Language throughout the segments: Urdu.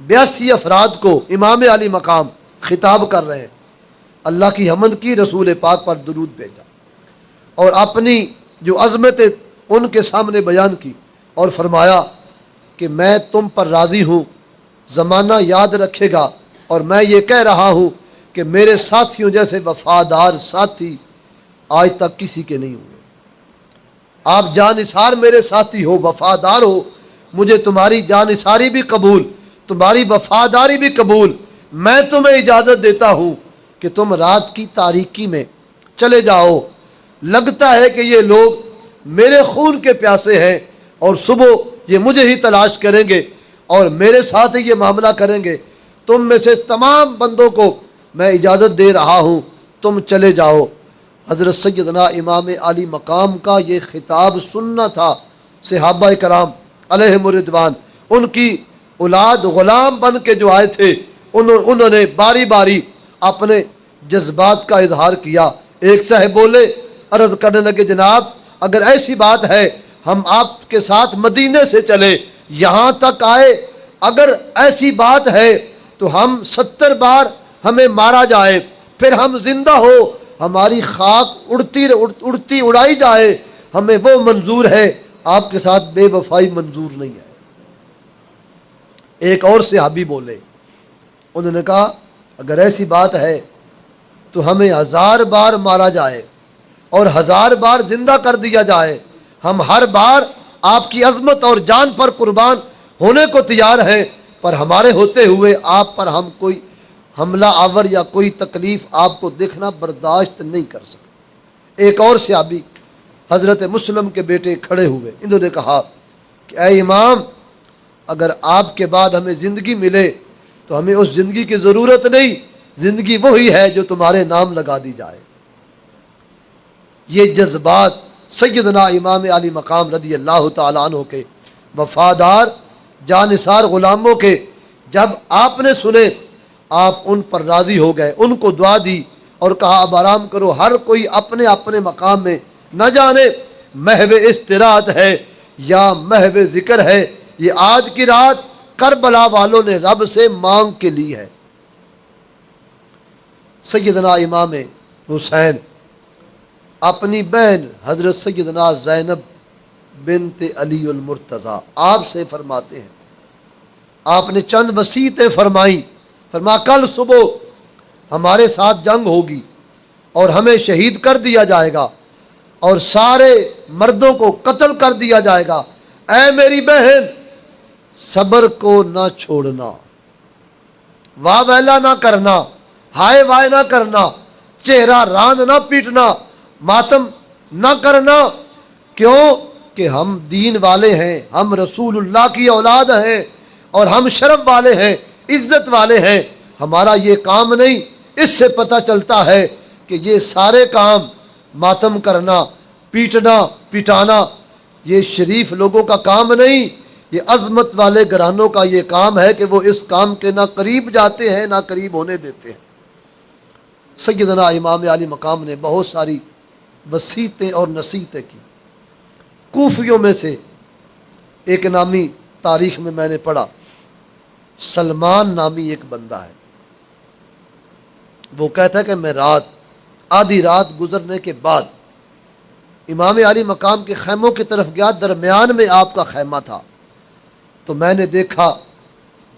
82 افراد کو امام علی مقام خطاب کر رہے ہیں، اللہ کی حمد کی، رسول پاک پر درود بھیجا اور اپنی جو عظمت ان کے سامنے بیان کی اور فرمایا کہ میں تم پر راضی ہوں، زمانہ یاد رکھے گا، اور میں یہ کہہ رہا ہوں کہ میرے ساتھیوں جیسے وفادار ساتھی آج تک کسی کے نہیں ہوئے۔ آپ جانثار میرے ساتھی ہو، وفادار ہو، مجھے تمہاری جانثاری بھی قبول، تمہاری وفاداری بھی قبول۔ میں تمہیں اجازت دیتا ہوں کہ تم رات کی تاریکی میں چلے جاؤ، لگتا ہے کہ یہ لوگ میرے خون کے پیاسے ہیں اور صبح یہ مجھے ہی تلاش کریں گے اور میرے ساتھ ہی یہ معاملہ کریں گے، تم میں سے تمام بندوں کو میں اجازت دے رہا ہوں، تم چلے جاؤ۔ حضرت سیدنا امام علی مقام کا یہ خطاب سننا تھا صحابہ کرام علیہم الرضوان، ان کی اولاد غلام بن کے جو آئے تھے، انہوں نے باری باری اپنے جذبات کا اظہار کیا۔ ایک صاحب بولے، عرض کرنے لگے جناب اگر ایسی بات ہے ہم آپ کے ساتھ مدینے سے چلے یہاں تک آئے، اگر ایسی بات ہے تو ہم 70 بار ہمیں مارا جائے پھر ہم زندہ ہو، ہماری خاک اڑتی اڑائی جائے، ہمیں وہ منظور ہے، آپ کے ساتھ بے وفائی منظور نہیں ہے۔ ایک اور صحابی بولے، انہوں نے کہا اگر ایسی بات ہے تو ہمیں 1000 بار مارا جائے اور 1000 بار زندہ کر دیا جائے، ہم ہر بار آپ کی عظمت اور جان پر قربان ہونے کو تیار ہیں، پر ہمارے ہوتے ہوئے آپ پر ہم کوئی حملہ آور یا کوئی تکلیف آپ کو دیکھنا برداشت نہیں کر سکتے۔ ایک اور صحابی حضرت مسلم کے بیٹے کھڑے ہوئے، انہوں نے کہا کہ اے امام اگر آپ کے بعد ہمیں زندگی ملے تو ہمیں اس زندگی کی ضرورت نہیں، زندگی وہی ہے جو تمہارے نام لگا دی جائے۔ یہ جذبات سیدنا امام علی مقام رضی اللہ تعالیٰ عنہ کے وفادار جانثار غلاموں کے جب آپ نے سنے، آپ ان پر راضی ہو گئے، ان کو دعا دی اور کہا اب آرام کرو، ہر کوئی اپنے اپنے مقام میں، نہ جانے محو استراحت ہے یا محو ذکر ہے، یہ آج کی رات کربلا والوں نے رب سے مانگ کے لی ہے۔ سیدنا امام حسین اپنی بہن حضرت سیدنا زینب بنت علی المرتضیٰ آپ سے فرماتے ہیں، آپ نے چند وصیتیں فرمائیں، فرما کل صبح ہمارے ساتھ جنگ ہوگی اور ہمیں شہید کر دیا جائے گا اور سارے مردوں کو قتل کر دیا جائے گا، اے میری بہن صبر کو نہ چھوڑنا، واہ ویلا نہ کرنا، ہائے وائے نہ کرنا، چہرہ راند نہ پیٹنا، ماتم نہ کرنا، کیوں کہ ہم دین والے ہیں، ہم رسول اللہ کی اولاد ہیں اور ہم شرف والے ہیں، عزت والے ہیں، ہمارا یہ کام نہیں۔ اس سے پتہ چلتا ہے کہ یہ سارے کام ماتم کرنا، پیٹنا پٹانا یہ شریف لوگوں کا کام نہیں، یہ عظمت والے گھرانوں کا یہ کام ہے کہ وہ اس کام کے نہ قریب جاتے ہیں نہ قریب ہونے دیتے ہیں۔ سیدنا امام علی مقام نے بہت ساری وصیتیں اور نصیحتیں کی۔ کوفیوں میں سے ایک نامی تاریخ میں نے پڑھا، سلمان نامی ایک بندہ ہے، وہ کہتا ہے کہ میں آدھی رات گزرنے کے بعد امام علی مقام کے خیموں کی طرف گیا، درمیان میں آپ کا خیمہ تھا، تو میں نے دیکھا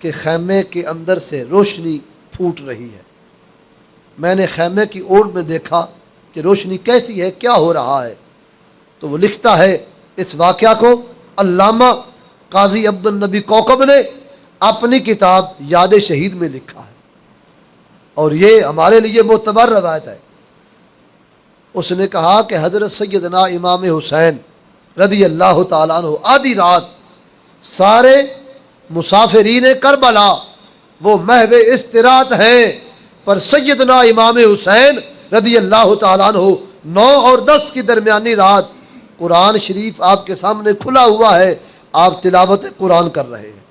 کہ خیمے کے اندر سے روشنی پھوٹ رہی ہے۔ میں نے خیمے کی اوٹ میں دیکھا کہ روشنی کیسی ہے، کیا ہو رہا ہے، تو وہ لکھتا ہے اس واقعہ کو علامہ قاضی عبد النبی کوکب نے اپنی کتاب یاد شہید میں لکھا ہے، اور یہ ہمارے لیے معتبر روایت ہے۔ اس نے کہا کہ حضرت سیدنا امام حسین رضی اللہ تعالیٰ عنہ آدھی رات سارے مسافرین کربلا وہ محو استراحت ہیں، پر سیدنا امام حسین رضی اللہ تعالیٰ عنہ 9 اور 10 کی درمیانی رات قرآن شریف آپ کے سامنے کھلا ہوا ہے، آپ تلاوت قرآن کر رہے ہیں،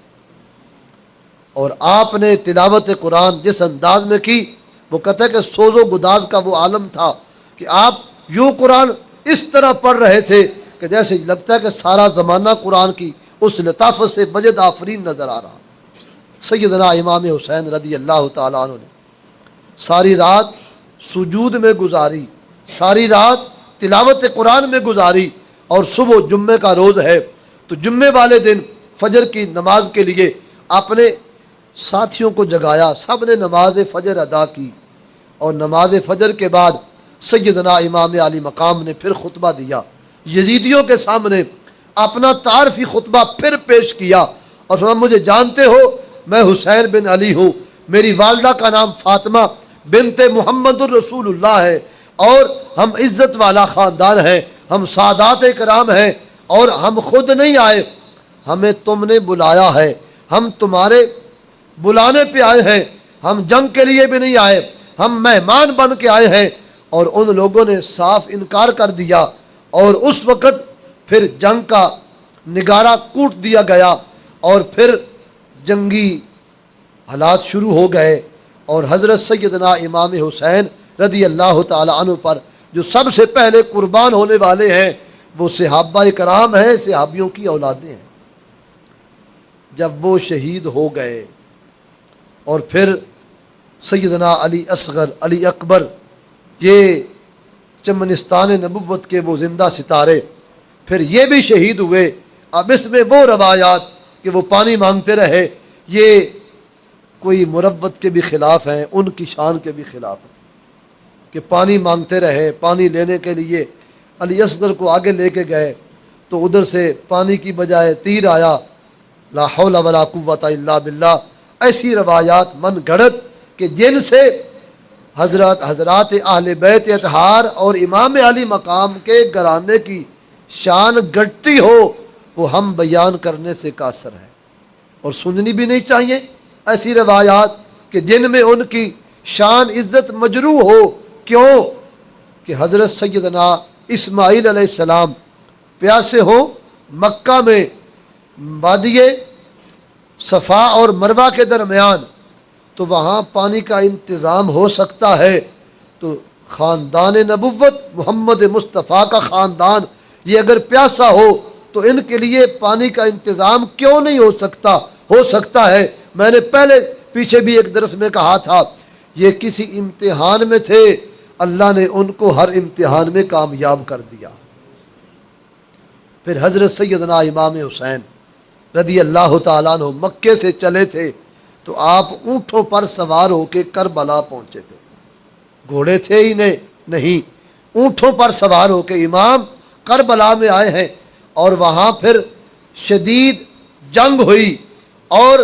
اور آپ نے تلاوت قرآن جس انداز میں کی، وہ کہتا ہے کہ سوز و گداز کا وہ عالم تھا کہ آپ یوں قرآن اس طرح پڑھ رہے تھے کہ جیسے لگتا ہے کہ سارا زمانہ قرآن کی اس لطافت سے بجد آفرین نظر آ رہا۔ سیدنا امام حسین رضی اللہ تعالیٰ عنہ نے ساری رات سجود میں گزاری، ساری رات تلاوت قرآن میں گزاری، اور صبح جمعے کا روز ہے تو جمعے والے دن فجر کی نماز کے لیے اپنے ساتھیوں کو جگایا، سب نے نماز فجر ادا کی، اور نماز فجر کے بعد سیدنا امام علی مقام نے پھر خطبہ دیا، یزیدیوں کے سامنے اپنا تعارفی خطبہ پھر پیش کیا، اور فرمایا مجھے جانتے ہو میں حسین بن علی ہوں، میری والدہ کا نام فاطمہ بنت محمد الرسول اللہ ہے، اور ہم عزت والا خاندان ہیں، ہم سادات کرام ہیں، اور ہم خود نہیں آئے، ہمیں تم نے بلایا ہے، ہم تمہارے بلانے پہ آئے ہیں، ہم جنگ کے لیے بھی نہیں آئے، ہم مہمان بن کے آئے ہیں۔ اور ان لوگوں نے صاف انکار کر دیا، اور اس وقت پھر جنگ کا نگارہ کوٹ دیا گیا، اور پھر جنگی حالات شروع ہو گئے، اور حضرت سیدنا امام حسین رضی اللہ تعالی عنہ پر جو سب سے پہلے قربان ہونے والے ہیں وہ صحابہ کرام ہیں، صحابیوں کی اولادیں ہیں۔ جب وہ شہید ہو گئے اور پھر سیدنا علی اصغر، علی اکبر، یہ چمنستان نبوت کے وہ زندہ ستارے، پھر یہ بھی شہید ہوئے۔ اب اس میں وہ روایات کہ وہ پانی مانگتے رہے، یہ کوئی مروت کے بھی خلاف ہیں، ان کی شان کے بھی خلاف ہیں کہ پانی مانگتے رہے۔ پانی لینے کے لیے علی اصغر کو آگے لے کے گئے تو ادھر سے پانی کی بجائے تیر آیا، لا حول ولا قوت الا باللہ۔ ایسی روایات من گھڑت کہ جن سے حضرات اہل بیت اطہار اور امام علی مقام کے گھرانے کی شان گھٹتی ہو، وہ ہم بیان کرنے سے قاصر ہے، اور سننی بھی نہیں چاہیے ایسی روایات کہ جن میں ان کی شان عزت مجروح ہو۔ کیوں کہ حضرت سیدنا اسماعیل علیہ السلام پیاسے ہوں مکہ میں وادی صفا اور مروہ کے درمیان، تو وہاں پانی کا انتظام ہو سکتا ہے، تو خاندان نبوت محمد مصطفیٰ کا خاندان یہ اگر پیاسا ہو تو ان کے لیے پانی کا انتظام کیوں نہیں ہو سکتا ہے۔ میں نے پہلے پیچھے بھی ایک درس میں کہا تھا، یہ کسی امتحان میں تھے، اللہ نے ان کو ہر امتحان میں کامیاب کر دیا۔ پھر حضرت سیدنا امام حسین رضی اللہ تعالیٰ عنہ مکے سے چلے تھے تو آپ اونٹوں پر سوار ہو کے کربلا پہنچے تھے، گھوڑے تھے ہی نہیں، اونٹوں پر سوار ہو کے امام کربلا میں آئے ہیں، اور وہاں پھر شدید جنگ ہوئی اور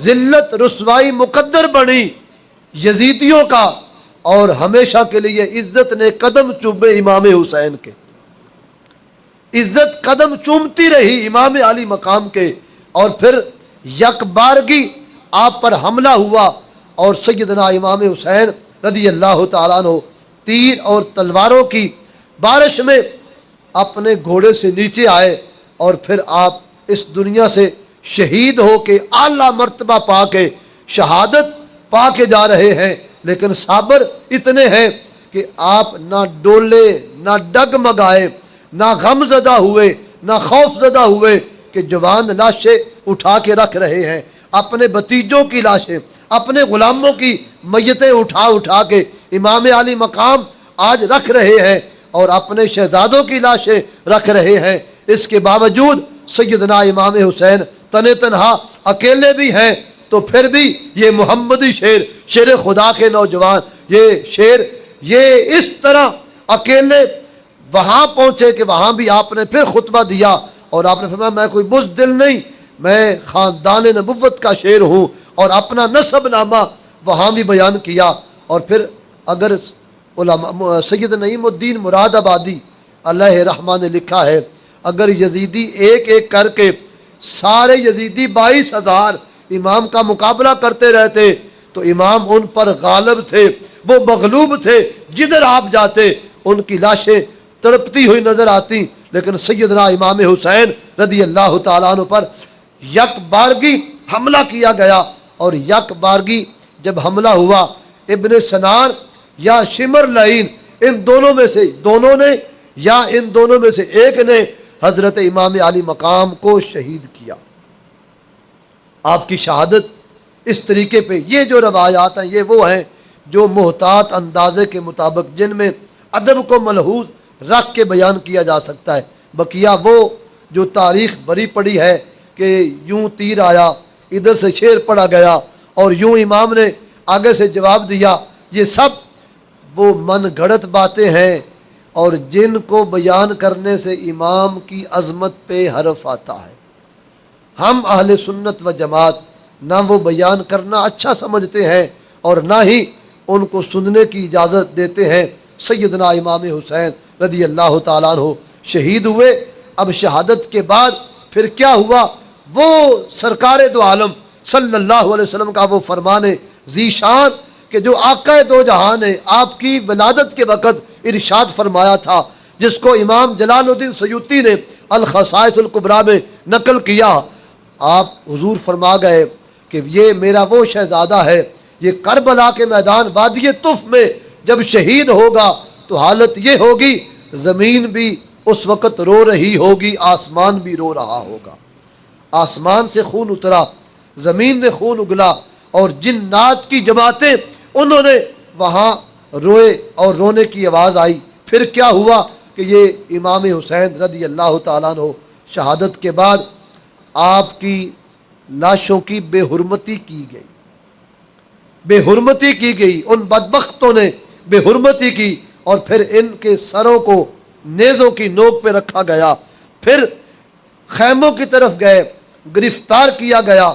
ذلت رسوائی مقدر بنی یزیدیوں کا، اور ہمیشہ کے لیے عزت نے قدم چومے امام حسین کے، عزت قدم چومتی رہی امام علی مقام کے، اور پھر یک بارگی آپ پر حملہ ہوا، اور سیدنا امام حسین رضی اللہ تعالیٰ عنہ تیر اور تلواروں کی بارش میں اپنے گھوڑے سے نیچے آئے، اور پھر آپ اس دنیا سے شہید ہو کے اعلیٰ مرتبہ پا کے شہادت پا کے جا رہے ہیں۔ لیکن صابر اتنے ہیں کہ آپ نہ ڈولے، نہ ڈگمگائے، نہ غم زدہ ہوئے، نہ خوف زدہ ہوئے کہ جوان لاشیں اٹھا کے رکھ رہے ہیں، اپنے بھتیجوں کی لاشیں، اپنے غلاموں کی میتیں اٹھا کے امام علی مقام آج رکھ رہے ہیں، اور اپنے شہزادوں کی لاشیں رکھ رہے ہیں۔ اس کے باوجود سیدنا امام حسین تنہا اکیلے بھی ہیں، تو پھر بھی یہ محمدی شیر خدا کے نوجوان، یہ شیر یہ اس طرح اکیلے وہاں پہنچے کہ وہاں بھی آپ نے پھر خطبہ دیا، اور آپ نے فرمایا میں کوئی بزدل نہیں، میں خاندان نبوت کا شیر ہوں، اور اپنا نسب نامہ وہاں بھی بیان کیا۔ اور پھر اگر علماء سید نعیم الدین مراد آبادی علیہ رحمہ نے لکھا ہے، اگر یزیدی ایک ایک کر کے سارے یزیدی 22,000 امام کا مقابلہ کرتے رہتے تو امام ان پر غالب تھے، وہ مغلوب تھے، جدھر آپ جاتے ان کی لاشیں تڑپتی ہوئی نظر آتی، لیکن سیدنا امام حسین رضی اللہ تعالیٰ عنہ پر یک بارگی حملہ کیا گیا، اور یک بارگی جب حملہ ہوا ابن سنان یا شمر لعین ان دونوں میں سے ایک نے حضرت امام علی مقام کو شہید کیا۔ آپ کی شہادت اس طریقے پہ یہ جو روایات ہیں یہ وہ ہیں جو محتاط اندازے کے مطابق جن میں ادب کو ملحوظ رکھ کے بیان کیا جا سکتا ہے۔ بقیہ وہ جو تاریخ بھری پڑی ہے کہ یوں تیر آیا، ادھر سے شعر پڑھا گیا اور یوں امام نے آگے سے جواب دیا، یہ سب وہ من گھڑت باتیں ہیں اور جن کو بیان کرنے سے امام کی عظمت پہ حرف آتا ہے۔ ہم اہل سنت و جماعت نہ وہ بیان کرنا اچھا سمجھتے ہیں اور نہ ہی ان کو سننے کی اجازت دیتے ہیں۔ سیدنا امام حسین رضی اللہ تعالیٰ عنہ شہید ہوئے۔ اب شہادت کے بعد پھر کیا ہوا؟ وہ سرکار دو عالم صلی اللہ علیہ وسلم کا وہ فرمان ذی شان کہ جو آقا دو جہان ہے، آپ کی ولادت کے وقت ارشاد فرمایا تھا، جس کو امام جلال الدین سیوطی نے الخصائص الکبریٰ میں نقل کیا۔ آپ حضور فرما گئے کہ یہ میرا وہ شہزادہ ہے، یہ کربلا کے میدان وادی طف میں جب شہید ہوگا تو حالت یہ ہوگی زمین بھی اس وقت رو رہی ہوگی، آسمان بھی رو رہا ہوگا۔ آسمان سے خون اترا، زمین نے خون اگلا اور جنات کی جماعتیں انہوں نے وہاں روئے اور رونے کی آواز آئی۔ پھر کیا ہوا کہ یہ امام حسین رضی اللہ تعالیٰ عنہ شہادت کے بعد آپ کی لاشوں کی بے حرمتی کی گئی، بے حرمتی کی گئی، ان بدبختوں نے بے حرمتی کی اور پھر ان کے سروں کو نیزوں کی نوک پہ رکھا گیا، پھر خیموں کی طرف گئے، گرفتار کیا گیا